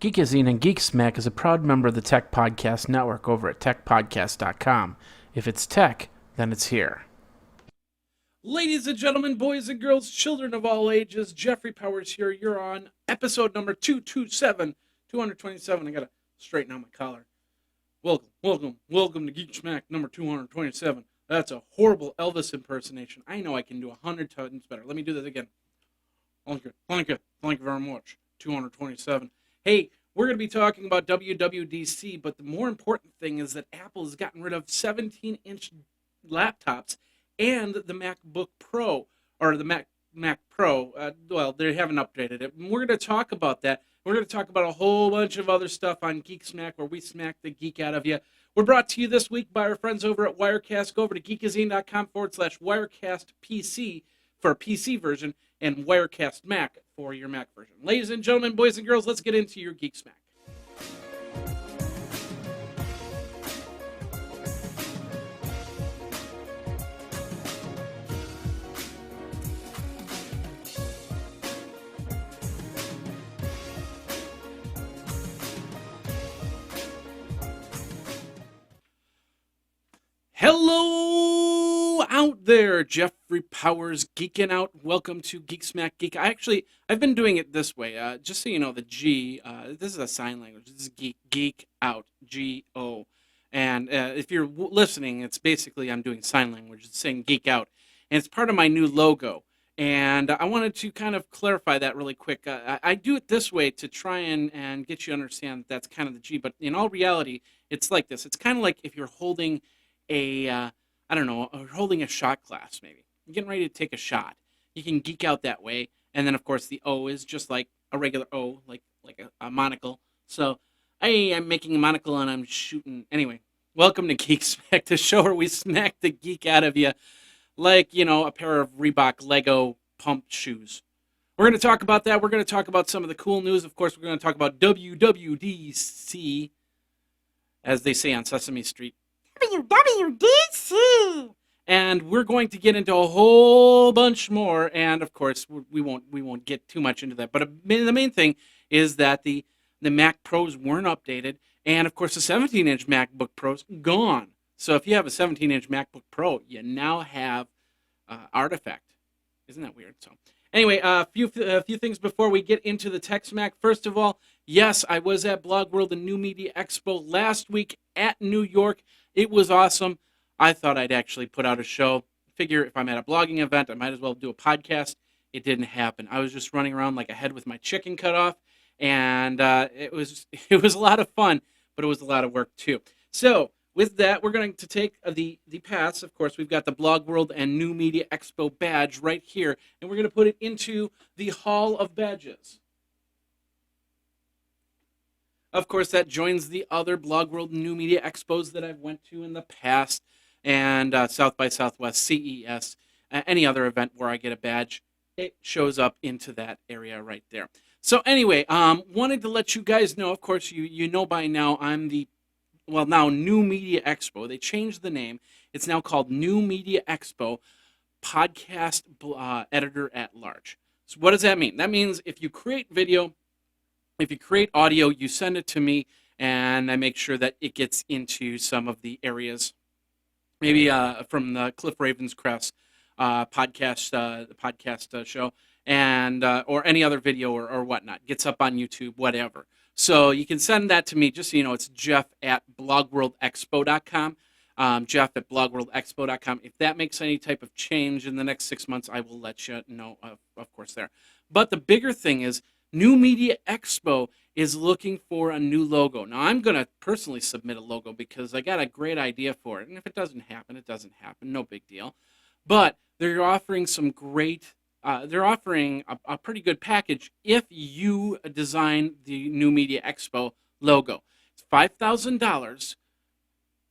Geekazine and Geeksmack is a proud member of the Tech Podcast Network over at techpodcast.com. If it's tech, then it's here. Ladies and gentlemen, boys and girls, children of all ages, Jeffrey Powers here. You're on episode number 227. I gotta straighten out my collar. Welcome to Geek Smack number 227. That's a horrible Elvis impersonation. I know I can do 100 times better. Let me do that again. Thank you very much. 227. Hey, we're going to be talking about WWDC, but the more important thing is that Apple has gotten rid of 17-inch laptops and the MacBook Pro, or the Mac Pro. Well, they haven't updated it. And we're going to talk about that. We're going to talk about a whole bunch of other stuff on Geek Smack, where we smack the geek out of you. We're brought to you this week by our friends over at Wirecast. Go over to geekazine.com/WirecastPC for a PC version and Wirecast Mac for your Mac version. Ladies and gentlemen, boys and girls, let's get into your Geek Smack. Hello out there, Jeffrey Powers geeking out. Welcome to Geek Smack Geek. I've been doing it this way. Just so you know, the G, this is a sign language. This is geek out, G-O. And if you're listening, it's basically I'm doing sign language. It's saying geek out. And it's part of my new logo. And I wanted to kind of clarify that really quick. I do it this way to try and get you to understand that that's kind of the G. But in all reality, it's like this. It's kind of like if you're holding holding a shot glass, maybe. You're getting ready to take a shot. You can geek out that way. And then, of course, the O is just like a regular O, like a monocle. So, I'm making a monocle and I'm shooting. Anyway, welcome to Geek Smack, the show where we smack the geek out of you like, a pair of Reebok Lego pump shoes. We're going to talk about that. We're going to talk about some of the cool news. Of course, we're going to talk about WWDC, as they say on Sesame Street. WWDC. And we're going to get into a whole bunch more, and of course we won't get too much into that. But the main thing is that the Mac Pros weren't updated, and of course the 17-inch MacBook Pros gone. So if you have a 17-inch MacBook Pro, you now have Artifact. Isn't that weird? So anyway, a few things before we get into the Tech Smack. First of all, yes, I was at Blog World and New Media Expo last week at New York. It was awesome. I thought I'd actually put out a show. Figure if I'm at a blogging event, I might as well do a podcast. It didn't happen. I was just running around like a head with my chicken cut off, and it was a lot of fun, but it was a lot of work too. So with that, we're going to take the pass. Of course, we've got the Blog World and New Media Expo badge right here, and we're going to put it into the Hall of Badges. Of course, that joins the other Blog World New Media Expos that I've went to in the past, and South by Southwest, CES, any other event where I get a badge, it shows up into that area right there. So anyway, wanted to let you guys know, of course, you know by now, I'm now New Media Expo. They changed the name. It's now called New Media Expo Podcast Editor at Large. So what does that mean? That means if you create video, if you create audio, you send it to me, and I make sure that it gets into some of the areas, maybe from the Cliff Ravenscraft's podcast, the podcast show, and or any other video or whatnot. Gets up on YouTube, whatever. So you can send that to me, just so you know, it's jeff@blogworldexpo.com, jeff@blogworldexpo.com. If that makes any type of change in the next 6 months, I will let you know, of course, there. But the bigger thing is, New Media Expo is looking for a new logo. Now, I'm going to personally submit a logo because I got a great idea for it. And if it doesn't happen, it doesn't happen. No big deal. But they're offering some great, they're offering a pretty good package if you design the New Media Expo logo. It's $5,000,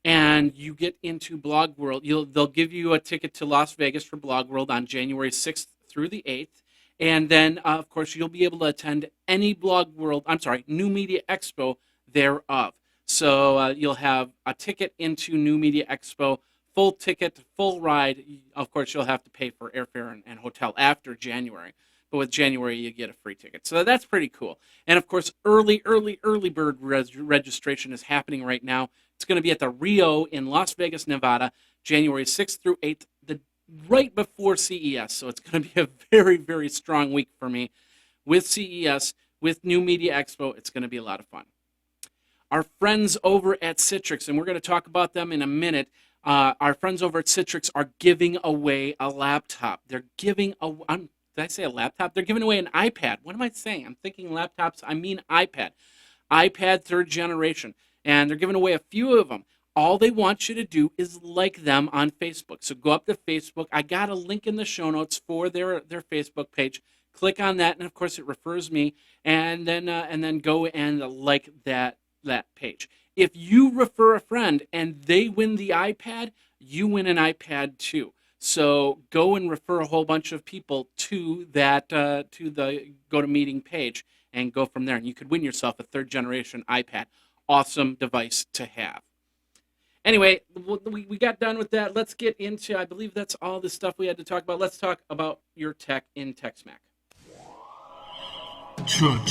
and you get into Blog World. They'll give you a ticket to Las Vegas for Blog World on January 6th through the 8th. And then, of course, you'll be able to attend any New Media Expo thereof. So you'll have a ticket into New Media Expo, full ticket, full ride. Of course, you'll have to pay for airfare and hotel after January. but with January you get a free ticket. So that's pretty cool. And of course, early bird registration is happening right now. It's going to be at the Rio in Las Vegas, Nevada, January 6th through 8th, right before CES. So it's going to be a very, very strong week for me with CES, with New Media Expo. It's going to be a lot of fun. Our friends over at Citrix, and we're going to talk about them in a minute. Our friends over at Citrix are giving away a laptop. They're giving a, did I say a laptop? They're giving away an iPad. What am I saying? I'm thinking laptops. I mean iPad. iPad 3rd generation. And they're giving away a few of them. All they want you to do is like them on Facebook. So go up to Facebook. I got a link in the show notes for their Facebook page. Click on that, and of course it refers me. And then go and like that page. If you refer a friend and they win the iPad, you win an iPad too. So go and refer a whole bunch of people to that to the GoToMeeting page and go from there. And you could win yourself a 3rd generation iPad. Awesome device to have. Anyway, we got done with that. Let's get into, I believe that's all the stuff we had to talk about. Let's talk about your tech in Tech Smack. Tech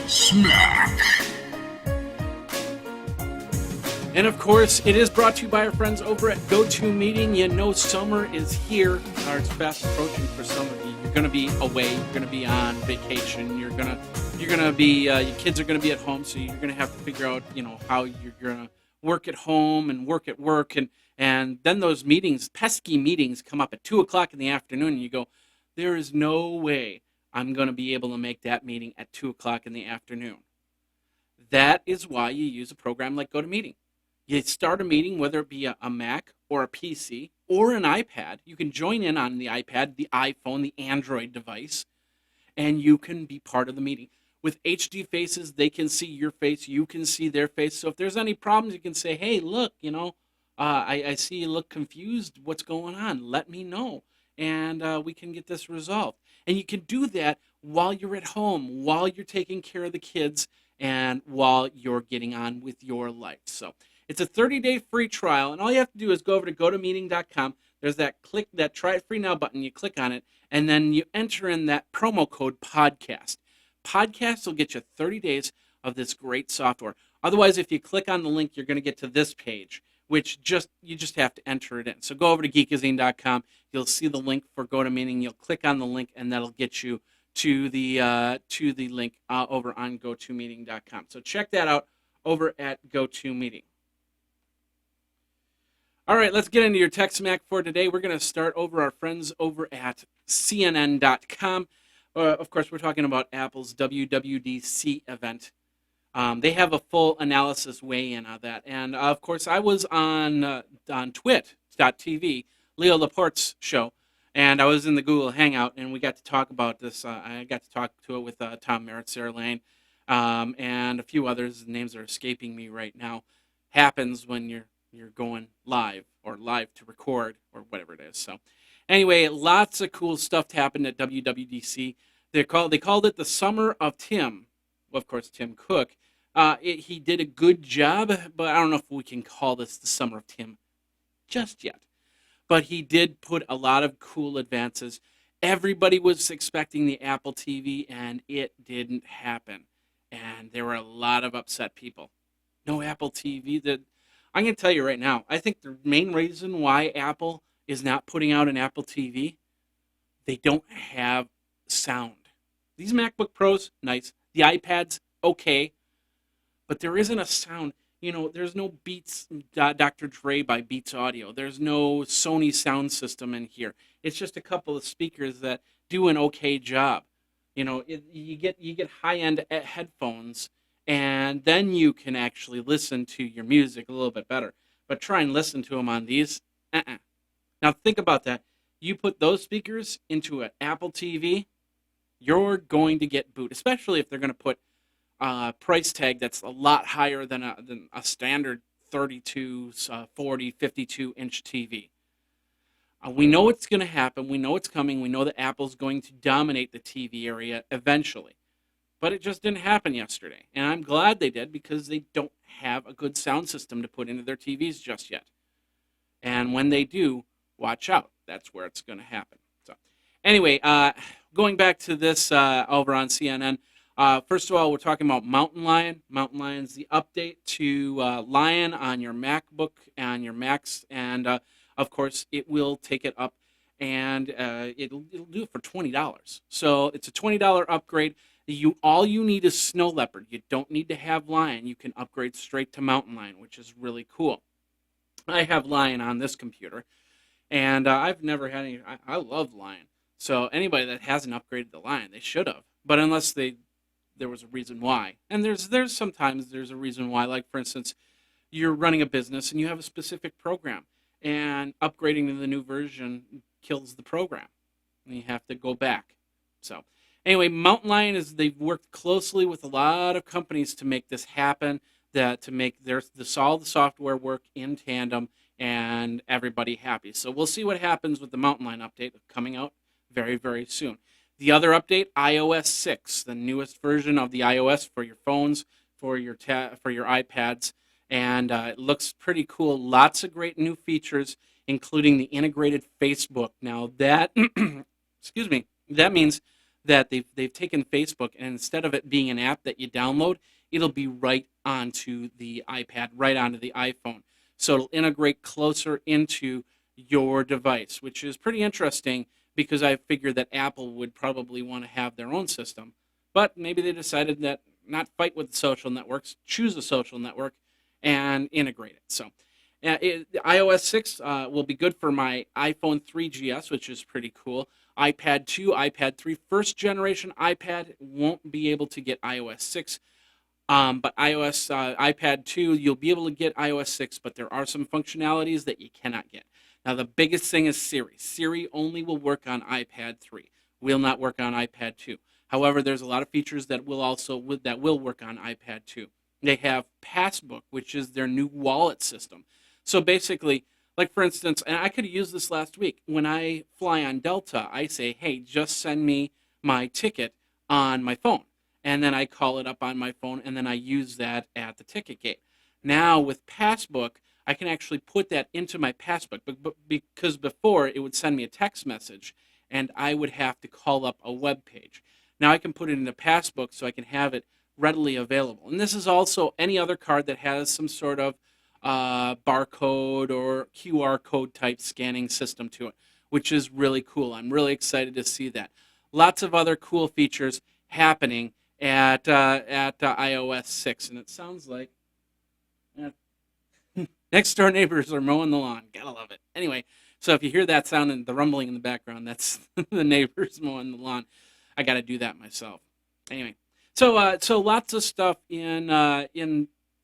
Smack. And of course, it is brought to you by our friends over at GoToMeeting. You know summer is here, or it's fast approaching for some of you. You're going to be away. You're going to be on vacation. You're going to be, your kids are going to be at home, so you're going to have to figure out, how you're going to work at home and work at work. And then those meetings, pesky meetings, come up at 2 o'clock in the afternoon, and you go, there is no way I'm going to be able to make that meeting at 2 o'clock in the afternoon. That is why you use a program like GoToMeeting. You start a meeting, whether it be a Mac or a PC or an iPad. You can join in on the iPad, the iPhone, the Android device, and you can be part of the meeting. With HD faces, they can see your face, you can see their face. So if there's any problems, you can say, hey, look, I see you look confused. What's going on? Let me know, and we can get this resolved. And you can do that while you're at home, while you're taking care of the kids, and while you're getting on with your life. So it's a 30-day free trial, and all you have to do is go over to gotomeeting.com. There's that try it free now button. You click on it, and then you enter in that promo code podcast. Podcast will get you 30 days of this great software. Otherwise, if you click on the link, you're going to get to this page, which you just have to enter it in. So go over to Geekazine.com. You'll see the link for GoToMeeting. You'll click on the link, and that'll get you to the link over on GoToMeeting.com. So check that out over at GoToMeeting. All right, let's get into your Tech Smack for today. We're going to start over our friends over at CNN.com. Of course, we're talking about Apple's WWDC event. They have a full analysis weigh-in on that. And, of course, I was on twit.tv, Leo Laporte's show, and I was in the Google Hangout, and we got to talk about this. I got to talk to it with Tom Merritt, Sarah Lane, and a few others. Names are escaping me right now. Happens when you're going live or live to record or whatever it is. So anyway, lots of cool stuff happened at WWDC. They called it the Summer of Tim. Well, of course, Tim Cook. He did a good job, but I don't know if we can call this the Summer of Tim just yet. But he did put a lot of cool advances. Everybody was expecting the Apple TV, and it didn't happen. And there were a lot of upset people. No Apple TV. I'm going to tell you right now, I think the main reason why Apple is not putting out an Apple TV, they don't have sound. These MacBook Pros, nice. The iPads, okay. But there isn't a sound. There's no Beats, Dr. Dre by Beats Audio. There's no Sony sound system in here. It's just a couple of speakers that do an okay job. You get high-end headphones, and then you can actually listen to your music a little bit better. But try and listen to them on these. Now think about that. You put those speakers into an Apple TV, you're going to get booed, especially if they're going to put a price tag that's a lot higher than a standard 32, 40, 52-inch TV. We know it's going to happen. We know it's coming. We know that Apple's going to dominate the TV area eventually. But it just didn't happen yesterday. And I'm glad they did, because they don't have a good sound system to put into their TVs just yet. And when they do, watch out. That's where it's going to happen. So, Anyway, going back to this over on CNN. First of all, we're talking about Mountain Lion. Mountain Lion's the update to Lion on your MacBook and your Macs, and of course, it will take it up, and it'll do it for $20. So it's a $20 upgrade. All you need is Snow Leopard. You don't need to have Lion. You can upgrade straight to Mountain Lion, which is really cool. I have Lion on this computer, and I've never had any. I love Lion. So anybody that hasn't upgraded to Lion, they should have. But unless there was a reason why, and there's sometimes there's a reason why. Like for instance, you're running a business and you have a specific program, and upgrading to the new version kills the program, and you have to go back. So anyway, Mountain Lion they've worked closely with a lot of companies to make this happen. That to make all the software work in tandem and everybody happy. So we'll see what happens with the Mountain Lion update coming out very, very soon. The other update, iOS 6, the newest version of the iOS for your phones, for your iPads, and it looks pretty cool. Lots of great new features, including the integrated Facebook. Now that, excuse me, that means that they've taken Facebook, and instead of it being an app that you download, it'll be right onto the iPad, right onto the iPhone. So it'll integrate closer into your device, which is pretty interesting because I figured that Apple would probably want to have their own system. But maybe they decided that not fight with the social networks, choose a social network, and integrate it. So iOS 6 will be good for my iPhone 3GS, which is pretty cool. iPad 2, iPad 3, first generation iPad won't be able to get iOS 6. But iPad 2, you'll be able to get iOS 6, but there are some functionalities that you cannot get. Now, the biggest thing is Siri. Siri only will work on iPad 3, will not work on iPad 2. However, there's a lot of features that will work on iPad 2. They have Passbook, which is their new wallet system. So basically, like for instance, and I could have used this last week, when I fly on Delta, I say, hey, just send me my ticket on my phone. And then I call it up on my phone, and then I use that at the ticket gate. Now with Passbook, I can actually put that into my Passbook, but because before it would send me a text message, and I would have to call up a web page. Now I can put it into Passbook so I can have it readily available. And this is also any other card that has some sort of barcode or QR code type scanning system to it, which is really cool. I'm really excited to see that. Lots of other cool features happening at iOS 6, and it sounds like next door neighbors are mowing the lawn. Gotta love it. Anyway, so if you hear that sound and the rumbling in the background, that's the neighbors mowing the lawn. I got to do that myself. Anyway, so lots of stuff in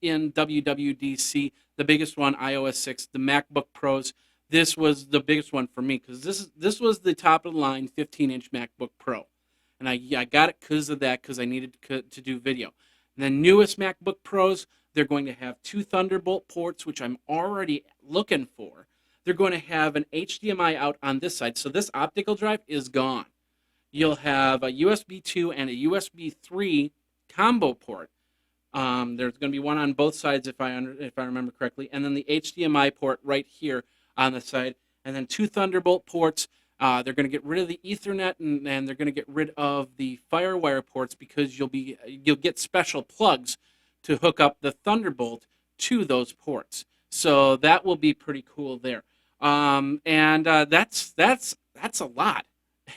WWDC. The biggest one, iOS 6, the MacBook Pros. This was the biggest one for me because this was the top of the line 15-inch MacBook Pro. And I got it because of that, because I needed to do video. And the newest MacBook Pros, they're going to have 2 Thunderbolt ports, which I'm already looking for. They're going to have an HDMI out on this side. So this optical drive is gone. You'll have a USB 2 and a USB 3 combo port. There's going to be one on both sides if I remember correctly. And then the HDMI port right here on the side. And then 2 Thunderbolt ports. They're going to get rid of the Ethernet, and they're going to get rid of the FireWire ports because you'll get special plugs to hook up the Thunderbolt to those ports. So that will be pretty cool there. That's a lot.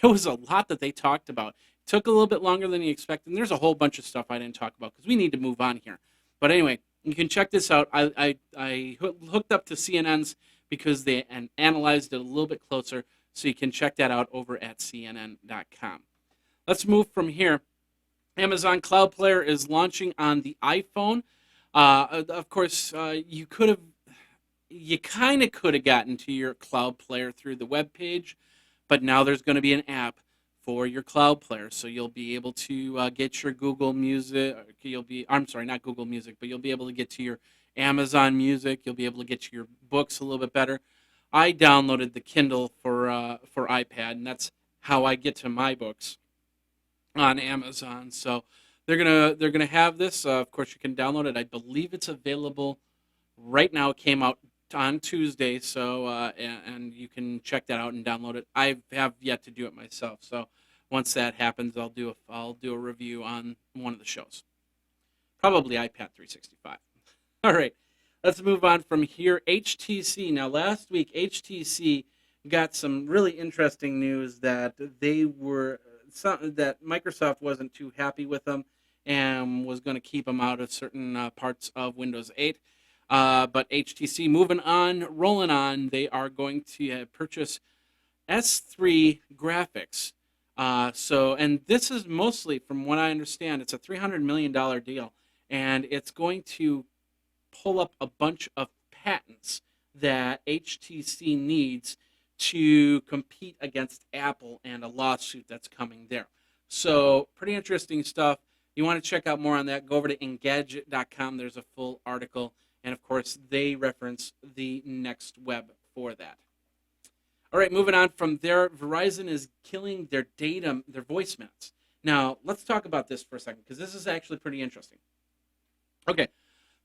It was a lot that they talked about. It took a little bit longer than you expected, and there's a whole bunch of stuff I didn't talk about because we need to move on here. But anyway, you can check this out. I hooked up to CNN's because they analyzed it a little bit closer. So you can check that out over at CNN.com. Let's move from here. Amazon Cloud Player is launching on the iPhone. Of course, you kind of could have gotten to your Cloud Player through the web page, but now there's going to be an app for your Cloud Player, so you'll be able to get your Google Music. Not Google Music, but you'll be able to get to your Amazon Music. You'll be able to get to your books a little bit better. I downloaded the Kindle for iPad, and that's how I get to my books on Amazon. So they're gonna have this. Of course, you can download it. I believe it's available right now. It came out on Tuesday. So and you can check that out and download it. I have yet to do it myself. So once that happens, I'll do a review on one of the shows. Probably iPad 365. All right, let's move on from here. HTC. Now, last week, HTC got some really interesting news that that Microsoft wasn't too happy with them and was going to keep them out of certain parts of Windows 8. But HTC moving on, rolling on. They are going to purchase S3 graphics. And this is mostly, from what I understand, it's a $300 million deal, and it's going to pull up a bunch of patents that HTC needs to compete against Apple and a lawsuit that's coming there. So pretty interesting stuff. You want to check out more on that, go over to Engadget.com. There's a full article, and of course they reference the next web for that. All right, moving on from there, Verizon is killing their voice minutes. Now, let's talk about this for a second, because this is actually pretty interesting. Okay,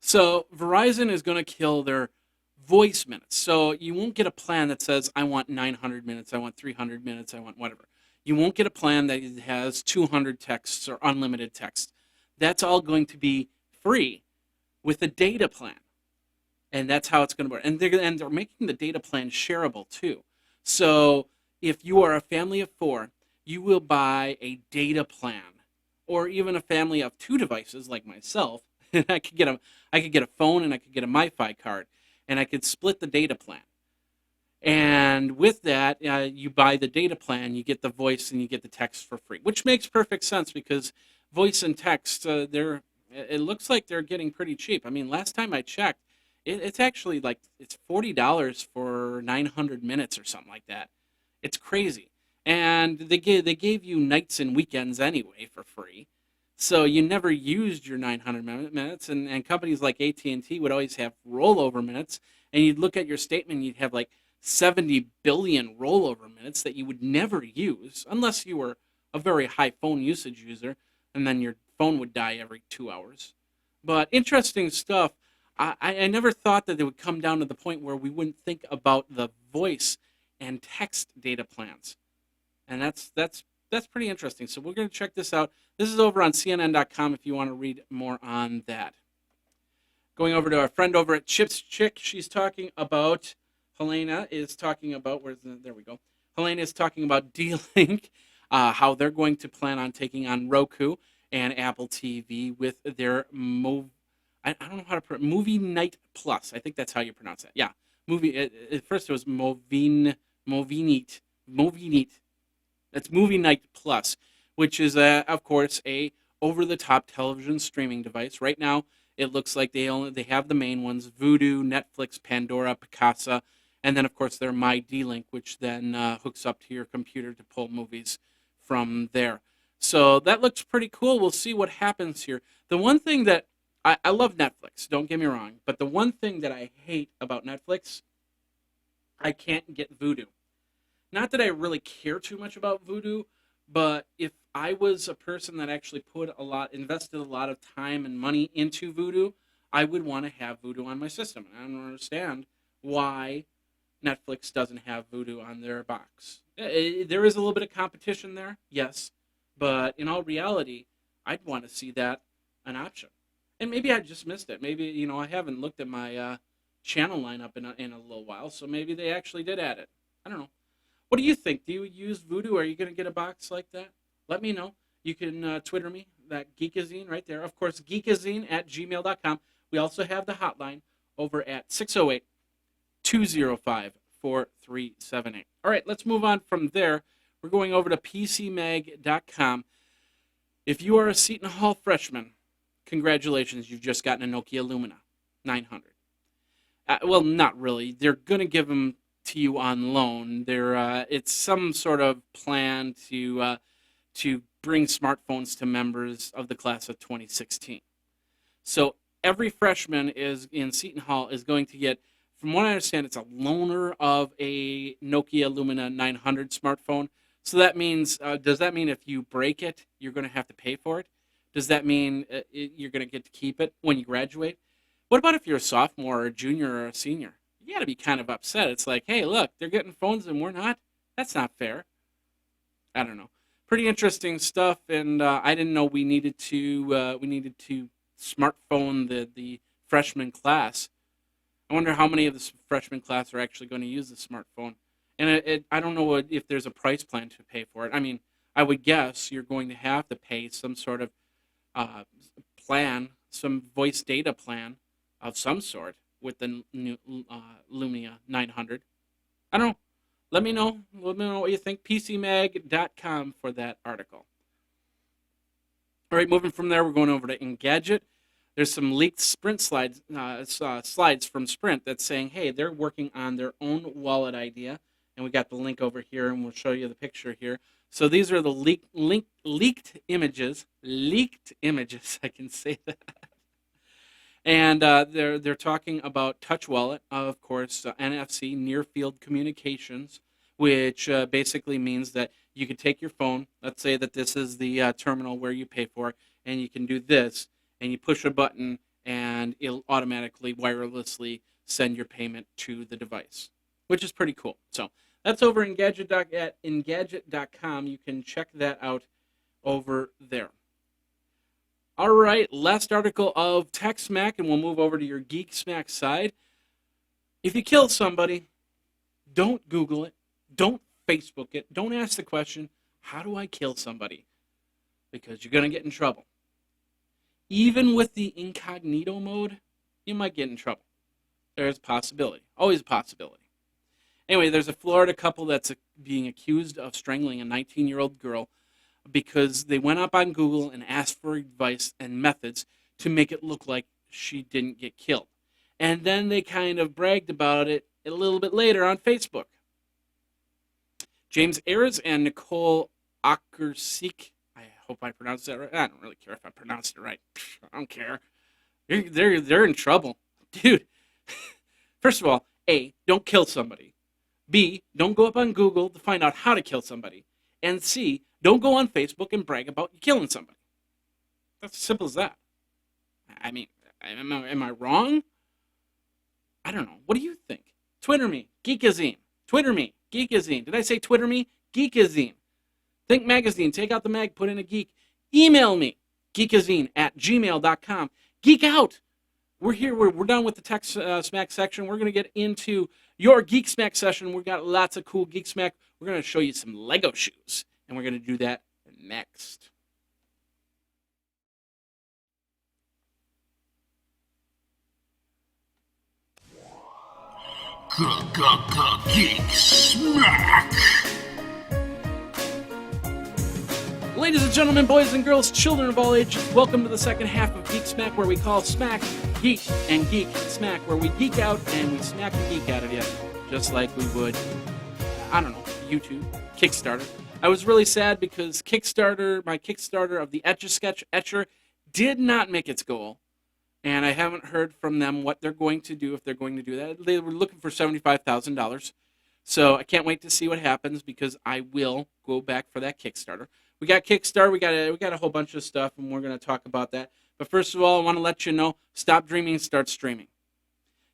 so Verizon is going to kill their voice minutes. So you won't get a plan that says, I want 900 minutes, I want 300 minutes, I want whatever. You won't get a plan that has 200 texts or unlimited text. That's all going to be free with a data plan. And that's how it's going to work. And they're making the data plan shareable too. So if you are a family of 4, you will buy a data plan, or even a family of 2 devices like myself. I could get a phone and I could get a MiFi card, and I could split the data plan. And with that, you buy the data plan, you get the voice, and you get the text for free, which makes perfect sense because voice and text, it looks like they're getting pretty cheap. I mean, last time I checked, it's actually like it's $40 for 900 minutes or something like that. It's crazy. And they gave you nights and weekends anyway for free. So you never used your 900 minutes, and companies like AT&T would always have rollover minutes, and you'd look at your statement and you'd have like 70 billion rollover minutes that you would never use unless you were a very high phone usage user, and then your phone would die every 2 hours. But interesting stuff. I never thought that it would come down to the point where we wouldn't think about the voice and text data plans. And that's pretty interesting. So we're going to check this out. This is over on CNN.com if you want to read more on that. Going over to our friend over at Chips Chick, she's talking about, Helena is talking about, there we go. Helena is talking about D-Link, how they're going to plan on taking on Roku and Apple TV with their I don't know how to pronounce Movie Night Plus. I think that's how you pronounce it. Yeah, at first it was Movie Night. That's Movie Night Plus, which is of course a over-the-top television streaming device. Right now, it looks like they have the main ones: Vudu, Netflix, Pandora, Picasa, and then of course their My D-Link, which then hooks up to your computer to pull movies from there. So that looks pretty cool. We'll see what happens here. The one thing that I love Netflix, don't get me wrong, but the one thing that I hate about Netflix, I can't get Vudu. Not that I really care too much about Vudu, but if I was a person that actually invested a lot of time and money into Vudu, I would want to have Vudu on my system. And I don't understand why Netflix doesn't have Vudu on their box. There is a little bit of competition there, yes, but in all reality, I'd want to see that an option. And maybe I just missed it. Maybe, I haven't looked at my channel lineup in a little while, so maybe they actually did add it. I don't know. What do you think? Do you use Vudu? Are you going to get a box like that? Let me know. You can Twitter me, that Geekazine right there. Of course, geekazine@gmail.com. We also have the hotline over at 608-205-4378. All right, let's move on from there. We're going over to PCMag.com. If you are a Seton Hall freshman, congratulations, you've just gotten a Nokia Lumia 900. Well, not really. They're going to give them to you on loan. It's some sort of plan to bring smartphones to members of the class of 2016. So every freshman in Seton Hall is going to get, from what I understand, it's a loaner of a Nokia Lumia 900 smartphone. So that means, does that mean if you break it, you're going to have to pay for it? Does that mean you're going to get to keep it when you graduate? What about if you're a sophomore or a junior or a senior? you got to be kind of upset. It's like, hey, look, they're getting phones and we're not. That's not fair. I don't know. Pretty interesting stuff, and I didn't know we needed to smartphone the freshman class. I wonder how many of the freshman class are actually going to use the smartphone. And I don't know if there's a price plan to pay for it. I mean, I would guess you're going to have to pay some sort of uh, plan, some voice data plan of some sort with the new Lumia 900. I don't know. Let me know. Let me know what you think. PCMag.com for that article. All right, moving from there, we're going over to Engadget. There's some leaked Sprint slides from Sprint that's saying, hey, they're working on their own wallet idea. And we got the link over here, and we'll show you the picture here. So these are the leaked images. Leaked images, I can say that. And they're talking about Touch Wallet, of course, NFC, Near Field Communications, which basically means that you can take your phone. Let's say that this is the terminal where you pay for it, and you can do this, and you push a button, and it'll automatically, wirelessly send your payment to the device, which is pretty cool. So that's over at Engadget.com. You can check that out over there. All right, last article of Tech Smack, and we'll move over to your Geek Smack side. If you kill somebody, don't Google it. Don't Facebook it. Don't ask the question, how do I kill somebody? Because you're going to get in trouble. Even with the incognito mode, you might get in trouble. There's a possibility. Always a possibility. Anyway, there's a Florida couple that's being accused of strangling a 19-year-old girl because they went up on Google and asked for advice and methods to make it look like she didn't get killed. And then they kind of bragged about it a little bit later on Facebook. James Ayers and Nicole Akersik, I hope I pronounced that right. I don't really care if I pronounced it right. I don't care. They're in trouble. Dude, first of all, A, don't kill somebody. B, don't go up on Google to find out how to kill somebody. And C, don't go on Facebook and brag about you killing somebody. That's as simple as that. I mean, am I wrong? I don't know. What do you think? Twitter me, Geekazine. Twitter me, Geekazine. Did I say Twitter me? Geekazine. Think magazine. Take out the mag, put in a geek. Email me, geekazine@gmail.com. Geek out. We're here. We're done with the Tech Smack section. We're going to get into your Geek Smack session. We've got lots of cool Geek Smack. We're going to show you some Lego shoes, and we're going to do that next. Geek Smack. Ladies and gentlemen, boys and girls, children of all ages, welcome to the second half of Geek Smack, where we call Smack Geek and Geek Smack, where we geek out and we smack the geek out of you, just like we would, I don't know, YouTube, Kickstarter. I was really sad because my Kickstarter of the Etch-a-Sketch Etcher did not make its goal, and I haven't heard from them what they're going to do if they're going to do that. They were looking for $75,000, so I can't wait to see what happens because I will go back for that Kickstarter. We got Kickstarter, we got a whole bunch of stuff, and we're going to talk about that. But first of all, I want to let you know, stop dreaming, start streaming.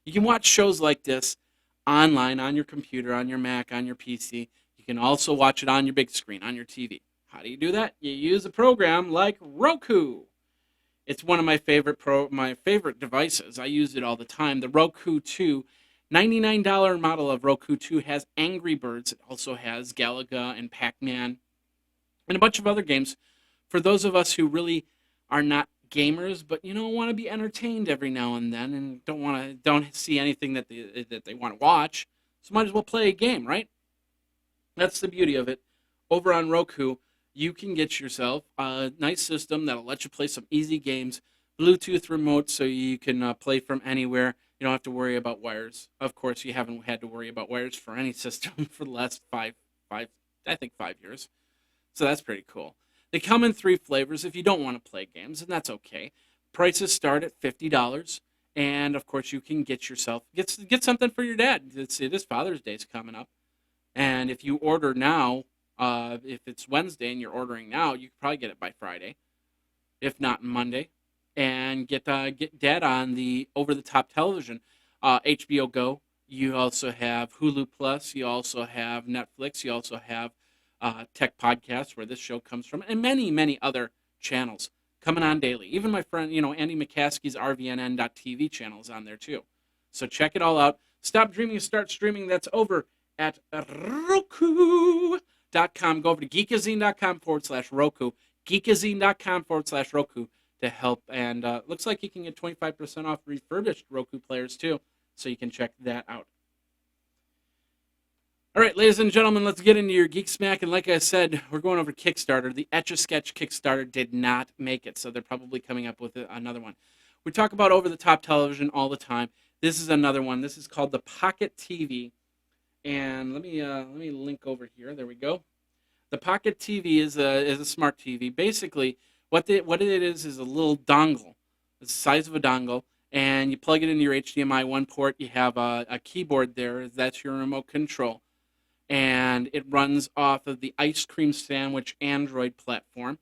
You can watch shows like this online, on your computer, on your Mac, on your PC. You can also watch it on your big screen, on your TV. How do you do that? You use a program like Roku. It's one of my favorite devices. I use it all the time. The Roku 2, $99 model of Roku 2 has Angry Birds. It also has Galaga and Pac-Man and a bunch of other games for those of us who really are not gamers, but want to be entertained every now and then, and don't see anything that they want to watch. So might as well play a game, right? That's the beauty of it. Over on Roku, you can get yourself a nice system that'll let you play some easy games, Bluetooth remote, so you can play from anywhere. You don't have to worry about wires. Of course, you haven't had to worry about wires for any system for the last 5 years. So that's pretty cool. They come in 3 flavors if you don't want to play games, and that's okay. Prices start at $50, and of course you can get something for your dad. It is Father's Day's coming up, and if you order now, if it's Wednesday and you're ordering now, you can probably get it by Friday, if not Monday, and get Dad on the over-the-top television, HBO Go. You also have Hulu Plus. You also have Netflix. You also have Tech Podcasts, where this show comes from, and many, many other channels coming on daily. Even my friend, Andy McCaskey's RVNN.TV channel is on there too. So check it all out. Stop dreaming, start streaming. That's over at Roku.com. Go over to Geekazine.com/Roku. Geekazine.com/Roku to help. And looks like you can get 25% off refurbished Roku players too. So you can check that out. All right, ladies and gentlemen, let's get into your Geek Smack. And like I said, we're going over Kickstarter. The Etch-a-Sketch Kickstarter did not make it, so they're probably coming up with another one. We talk about over-the-top television all the time. This is another one. This is called the Pocket TV. And let me link over here. There we go. The Pocket TV is a smart TV. Basically, what it is a little dongle. It's the size of a dongle. And you plug it into your HDMI 1 port. You have a keyboard there. That's your remote control. And it runs off of the Ice Cream Sandwich Android platform.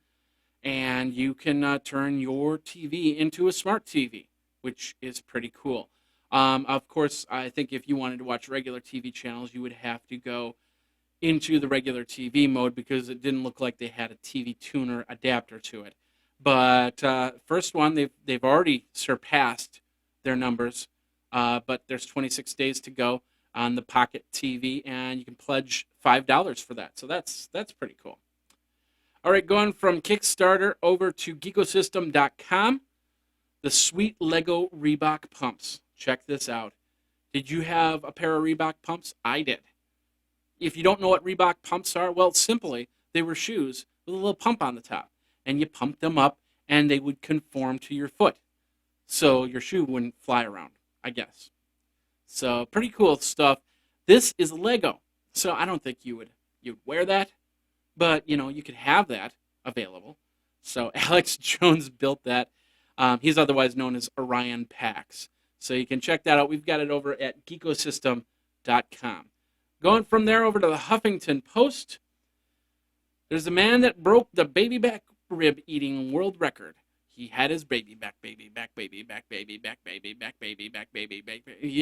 And you can turn your TV into a smart TV, which is pretty cool. Of course, I think if you wanted to watch regular TV channels, you would have to go into the regular TV mode because it didn't look like they had a TV tuner adapter to it. But first one, they've already surpassed their numbers, but there's 26 days to go on the Pocket TV, and you can pledge $5 for that. So that's pretty cool. All right, going from Kickstarter over to Geekosystem.com, the sweet Lego Reebok pumps. Check this out. Did you have a pair of Reebok pumps? I did. If you don't know what Reebok pumps are, well, simply, they were shoes with a little pump on the top. And you pumped them up, and they would conform to your foot. So your shoe wouldn't fly around, I guess. So pretty cool stuff. This is Lego. So I don't think you'd wear that. But, you could have that available. So Alex Jones built that. He's otherwise known as Orion Pax. So you can check that out. We've got it over at Geekosystem.com. Going from there over to the Huffington Post, there's a man that broke the baby back rib eating world record. He had his baby back. He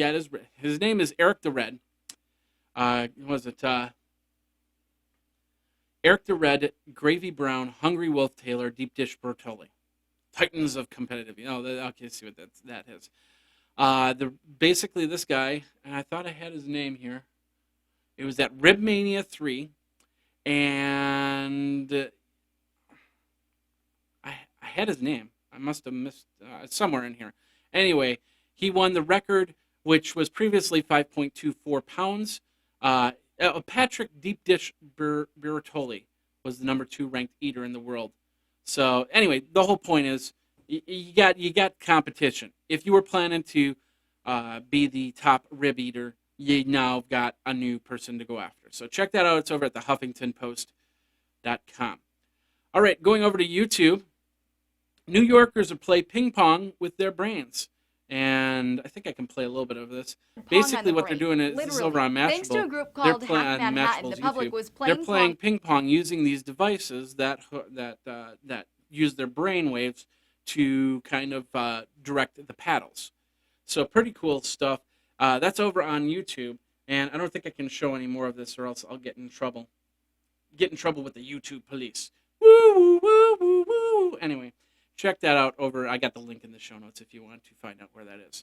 had his name is Eric the Red. Eric the Red, Gravy Brown, Hungry Wolf Taylor, Deep Dish Bertolli. Titans of competitive. Okay, see what that is. Basically this guy, and I thought I had his name here. It was at Ribmania 3, and I had his name. I must have missed somewhere in here. Anyway, he won the record, which was previously 5.24 pounds. Patrick Deep Dish Bertolli was the number 2 ranked eater in the world. So anyway, the whole point is you got competition. If you were planning to be the top rib eater, you now got a new person to go after. So check that out. It's over at the HuffingtonPost.com. All right, going over to YouTube. New Yorkers will play ping pong with their brains. And I think I can play a little bit of this. Basically, what they're doing is this is over on Mashable. Thanks to a group called Hack Manhattan, the public was they're playing ping pong using these devices that use their brain waves to kind of direct the paddles. So pretty cool stuff. That's over on YouTube, and I don't think I can show any more of this, or else I'll get in trouble. Get in trouble with the YouTube police. Woo woo woo woo woo. Anyway. Check that out over. I got the link in the show notes if you want to find out where that is.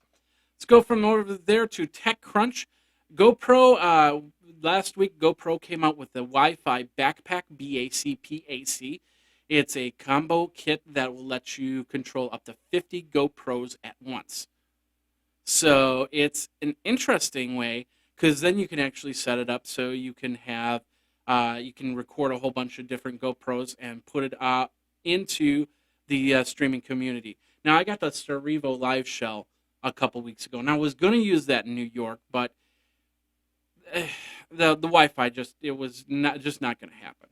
Let's go from over there to TechCrunch. GoPro. Last week, GoPro came out with the Wi-Fi Backpack, BACPAC. It's a combo kit that will let you control up to 50 GoPros at once. So it's an interesting way because then you can actually set it up so you can have you can record a whole bunch of different GoPros and put it into the streaming community. Now, I got the Cerevo Live Shell a couple weeks ago, and I was going to use that in New York, but the Wi-Fi was not going to happen.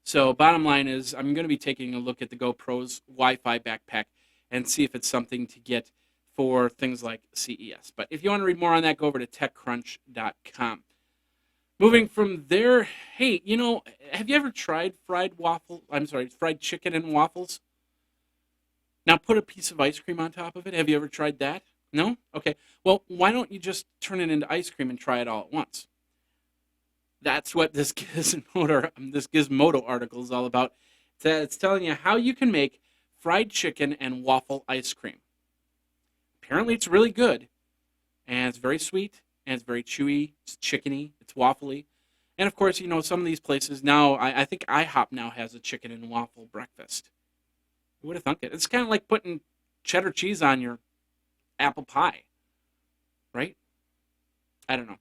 So, bottom line is, I'm going to be taking a look at the GoPro's Wi-Fi backpack and see if it's something to get for things like CES. But if you want to read more on that, go over to TechCrunch.com. Moving from there, hey, have you ever tried fried chicken and waffles? Now put a piece of ice cream on top of it. Have you ever tried that? No? Okay. Well, why don't you just turn it into ice cream and try it all at once? That's what this Gizmodo article is all about. It's telling you how you can make fried chicken and waffle ice cream. Apparently, it's really good, and it's very sweet, and it's very chewy. It's chickeny. It's waffly, and of course, some of these places now. I think IHOP now has a chicken and waffle breakfast. Who would have thunk it? It's kind of like putting cheddar cheese on your apple pie, right? I don't know.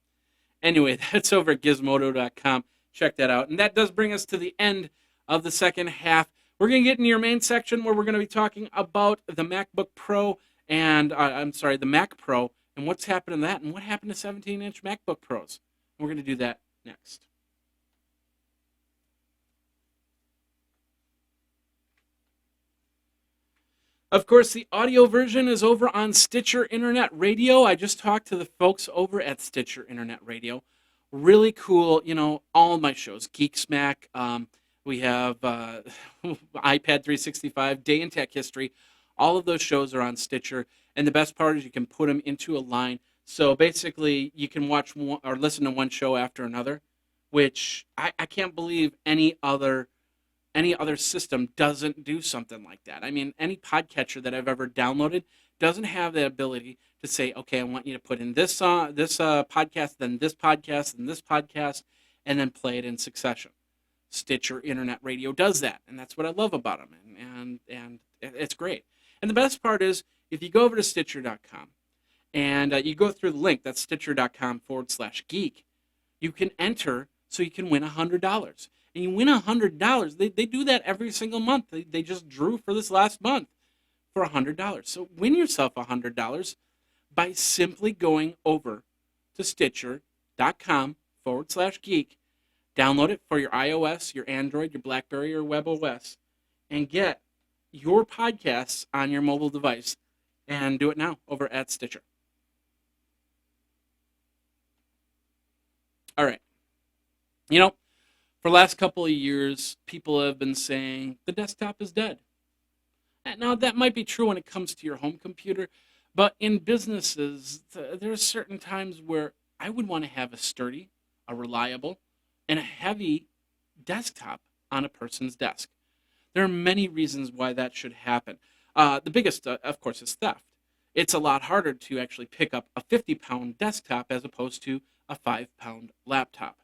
Anyway, that's over at gizmodo.com. Check that out. And that does bring us to the end of the second half. We're going to get into your main section where we're going to be talking about the MacBook Pro and, the Mac Pro and what's happened to that and what happened to 17-inch MacBook Pros. We're going to do that next. Of course, the audio version is over on Stitcher Internet Radio. I just talked to the folks over at Stitcher Internet Radio. Really cool, all my shows. Geek Smack, we have iPad 365, Day in Tech History. All of those shows are on Stitcher. And the best part is you can put them into a line. So basically, you can watch one, or listen to one show after another, which I can't believe any other system doesn't do something like that. I mean, any podcatcher that I've ever downloaded doesn't have the ability to say, okay, I want you to put in this podcast, then this podcast, and this podcast, and then play it in succession. Stitcher Internet Radio does that, and that's what I love about them, and it's great. And the best part is, if you go over to Stitcher.com, and you go through the link, that's Stitcher.com/geek, you can enter so you can win $100. And you win $100. They do that every single month. They just drew for this last month for $100. So win yourself $100 by simply going over to Stitcher.com/geek, download it for your iOS, your Android, your BlackBerry, or WebOS, and get your podcasts on your mobile device. And do it now over at Stitcher. All right. For the last couple of years, people have been saying the desktop is dead. Now, that might be true when it comes to your home computer, but in businesses, there are certain times where I would want to have a sturdy, a reliable, and a heavy desktop on a person's desk. There are many reasons why that should happen. The biggest, of course, is theft. It's a lot harder to actually pick up a 50-pound desktop as opposed to a 5-pound laptop.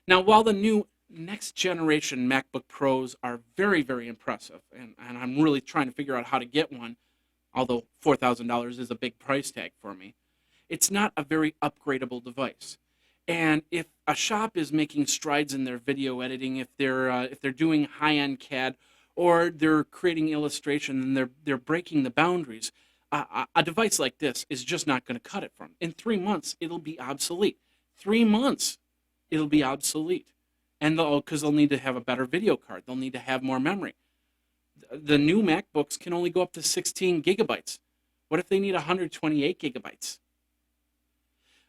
Now, while the new next-generation MacBook Pros are very, very impressive, and I'm really trying to figure out how to get one, although $4,000 is a big price tag for me, it's not a very upgradable device. And if a shop is making strides in their video editing, if they're doing high-end CAD, or they're creating illustration and they're breaking the boundaries, a device like this is just not going to cut it for them. In 3 months, it'll be obsolete. 3 months. It'll be obsolete. And because they'll need to have a better video card. They'll need to have more memory. The new MacBooks can only go up to 16 gigabytes. What if they need 128 gigabytes?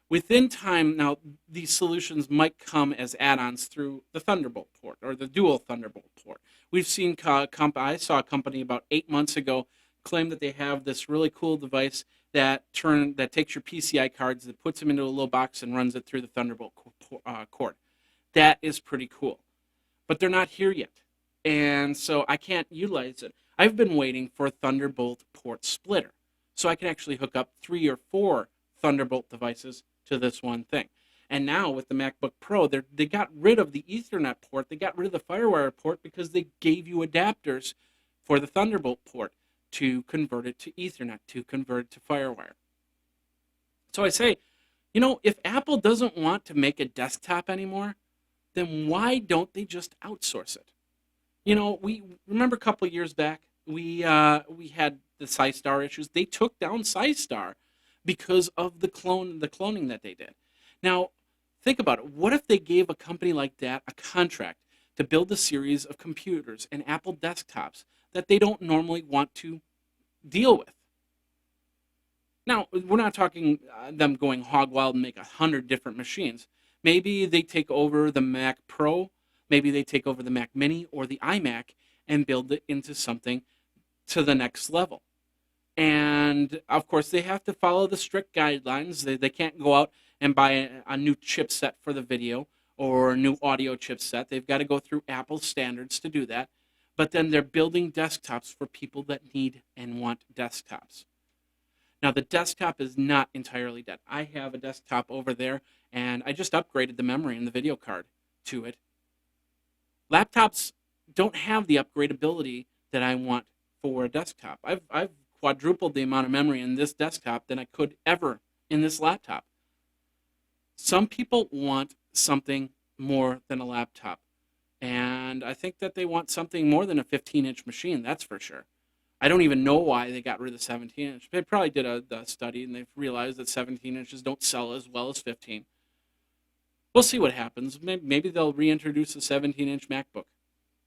Within time, now, these solutions might come as add-ons through the Thunderbolt port or the dual Thunderbolt port. We've seen, I saw a company about 8 months ago claim that they have this really cool device that takes your PCI cards, that puts them into a little box and runs it through the Thunderbolt cord. That is pretty cool. But they're not here yet. And so I can't utilize it. I've been waiting for a Thunderbolt port splitter so I can actually hook up 3 or 4 Thunderbolt devices to this one thing. And now with the MacBook Pro, they got rid of the Ethernet port. They got rid of the FireWire port because they gave you adapters for the Thunderbolt port to convert it to Ethernet, to convert it to FireWire. So I say, if Apple doesn't want to make a desktop anymore, then why don't they just outsource it? We remember a couple of years back, we had the SciStar issues. They took down SciStar because of the cloning that they did. Now, think about it. What if they gave a company like that a contract to build a series of computers and Apple desktops that they don't normally want to deal with? Now, we're not talking them going hog wild and make 100 different machines. Maybe they take over the Mac Pro, maybe they take over the Mac Mini or the iMac and build it into something to the next level. And of course, they have to follow the strict guidelines. They can't go out and buy a new chipset for the video or a new audio chipset. They've got to go through Apple standards to do that. But then they're building desktops for people that need and want desktops. Now, the desktop is not entirely dead. I have a desktop over there, and I just upgraded the memory and the video card to it. Laptops don't have the upgradability that I want for a desktop. I've quadrupled the amount of memory in this desktop than I could ever in this laptop. Some people want something more than a laptop. And I think that they want something more than a 15-inch machine, that's for sure. I don't even know why they got rid of the 17-inch. They probably did a study, and they've realized that 17 inches don't sell as well as 15. We'll see what happens. Maybe they'll reintroduce a 17-inch MacBook.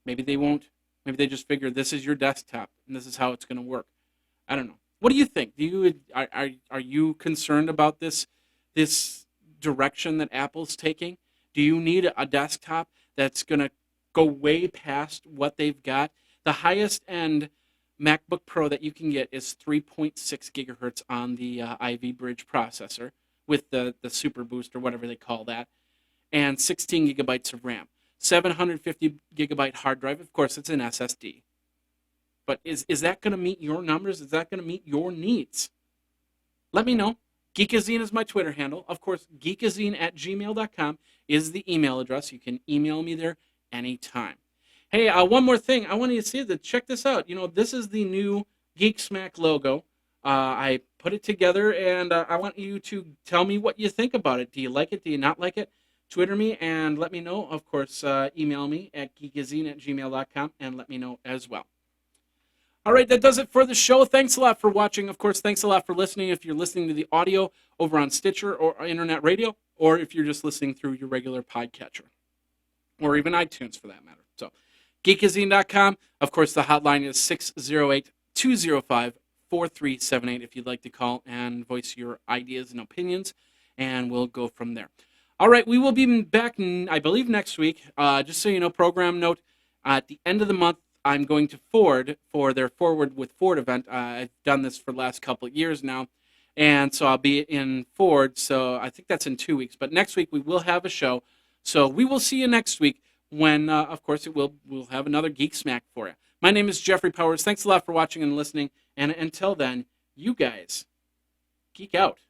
Maybe they won't. Maybe they just figure this is your desktop, and this is how it's going to work. I don't know. What do you think? Are you concerned about this direction that Apple's taking? Do you need a desktop that's going to go way past what they've got? The highest end MacBook Pro that you can get is 3.6 gigahertz on the Ivy Bridge processor with the Super Boost or whatever they call that, and 16 gigabytes of RAM. 750 gigabyte hard drive. Of course, it's an SSD. But is that going to meet your numbers? Is that going to meet your needs? Let me know. Geekazine is my Twitter handle. Of course, geekazine@gmail.com is the email address. You can email me there anytime. Hey, one more thing. I want you to see that. Check this out. This is the new Geek Smack logo. I put it together, and I want you to tell me what you think about it. Do you like it? Do you not like it? Twitter me and let me know. Of course, email me at geekazine@gmail.com and let me know as well. All right, that does it for the show. Thanks a lot for watching. Of course, thanks a lot for listening. If you're listening to the audio over on Stitcher or Internet Radio, or if you're just listening through your regular podcatcher, or even iTunes for that matter. So, geekazine.com. Of course, the hotline is 608-205-4378 if you'd like to call and voice your ideas and opinions, and we'll go from there. All right, we will be back, I believe, next week. Just so you know, program note, at the end of the month, I'm going to Ford for their Forward with Ford event. I've done this for the last couple of years now, and so I'll be in Ford, so I think that's in 2 weeks. But next week, we will have a show, so we will see you next week when, of course, we'll have another Geek Smack for you. My name is Jeffrey Powers. Thanks a lot for watching and listening, and until then, you guys, geek out.